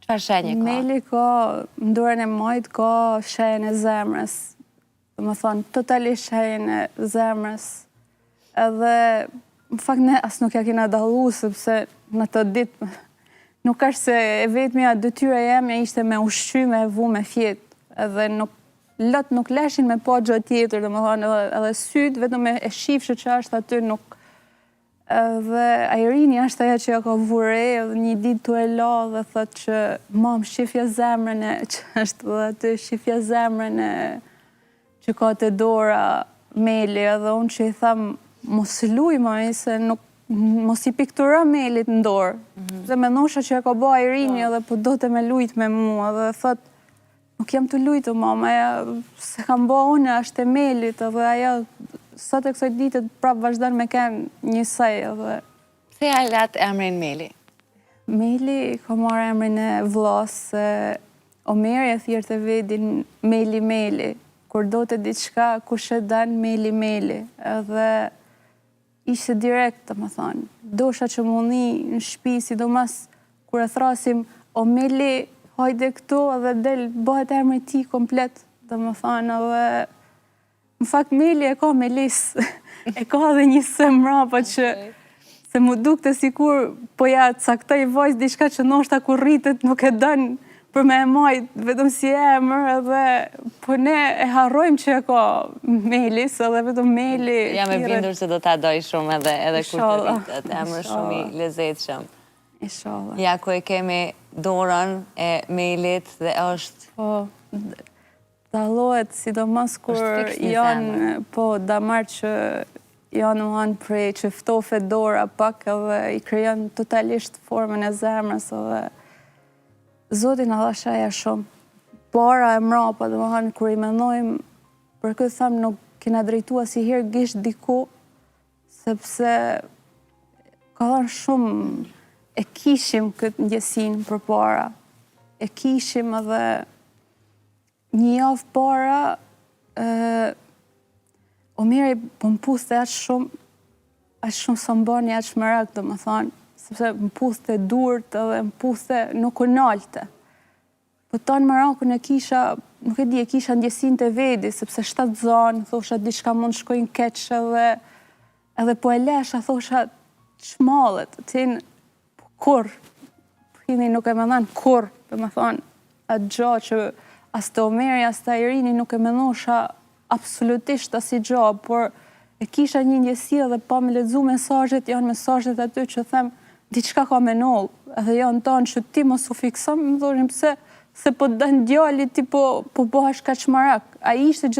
Çfarë shenje ka? Meli ka, në dorën e majt, ka shenjën e zemrës. Dhe më thonë, totalisht shenjën e zemrës. Edhe, në fakt, ne as nuk ja kena dallu, sepse në të ditë, nuk është se e vetmja detyra jemja ishte me ushqy, me vu, me fjet. Edhe nuk leshin me pa gjë tjetër, dhe më thonë, edhe syt, vetëm e shifshë që është aty, nuk. Edhe Airini është aja që ja ka vure, edhe një ditë tu e la dhe thot që mam, shifja zemrën e, që është dhe aty, shifja zemrën e që ka të dora Meli, edhe unë që i thamë, mos luj, mami, se nuk, mos i piktura Melit në dorë. Dhe me nosha që ja ka ba Airini edhe po do të me lujt me mua, edhe thot, nuk jam të lujtu, mama, se kam ba unë, është e Melit, edhe aja, sot e kësoj ditët prapë vazhdan me kenë njësaj edhe... Pse ja latë emrin Meli? Meli ka marrë emrin e vllas, se Omeri e thirrte të vedin Meli. Kur do të diçka, kush e dan Meli. Edhe ishte direkt, të më thonë. Dosha që mundi në shtëpi, sidomos kur e thrasim, o Meli, hajde këtu, edhe del, bëhet emri ti komplet, të më thonë, edhe... Në fakt, Meli e ka Melis, e ka dhe një së mrapa që se mu dukte sikur po ja caktoj vajzë diçka që ndoshta kur rritet nuk e dën për me e majt, vetëm si emër, edhe po ne e harrojmë që e ka Melis, edhe vetëm Meli... Jam e bindur se do ta doj shumë edhe kur të rritet, emër shumë i lezetshëm. Inshallah. Ja ku e kemi dorën e Melit dhe është... Po, dallohet sidomos kur janë, po, damar që janë prej që ftofe dora pak edhe i krijon totalisht formën e zemrës edhe Zotin Allah shaja shumë. Para e mrapa, dhe më hanë, kur i menojmë, për këtë thamë nuk kena drejtua si herë gisht diku, sepse ka dhënë shumë, e kishim këtë ndjesin për para. E kishim edhe një javë para, Omeri po më puste aq shumë së mbani aq merak, dhe më thonë, sepse më puste durt edhe më puste nuk u nalte. Po tanë merakun e kisha, nuk e di, e kisha ndjesin të vedi, sepse 7 zanë, thosha diçka mund shkojnë keq edhe po e lesha, thosha çmallet, tin kur, hini nuk e më dhanë kur, dhe më thonë, atë gjo që as të Omeri, as të Airini nuk e menosha absolutisht as i gjo, por e kisha një ndjesi edhe pa me lexu mesazhet, janë mesazhet aty që them, diçka ka menoll, edhe janë tanë që ti mos u fikson, më thonim se po dënë djali ti po bëhesh kaq marak. Ai ishte gjithë